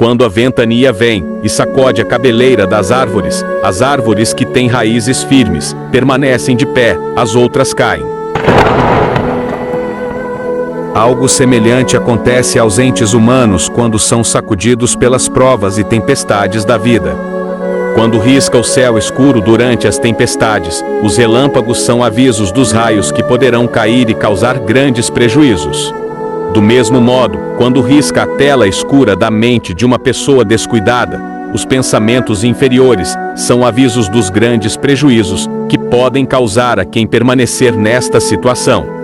Quando a ventania vem e sacode a cabeleira das árvores, as árvores que têm raízes firmes permanecem de pé, as outras caem. Algo semelhante acontece aos entes humanos quando são sacudidos pelas provas e tempestades da vida. Quando risca o céu escuro durante as tempestades, os relâmpagos são avisos dos raios que poderão cair e causar grandes prejuízos. Do mesmo modo, quando risca a tela escura da mente de uma pessoa descuidada, os pensamentos inferiores são avisos dos grandes prejuízos que podem causar a quem permanecer nesta situação.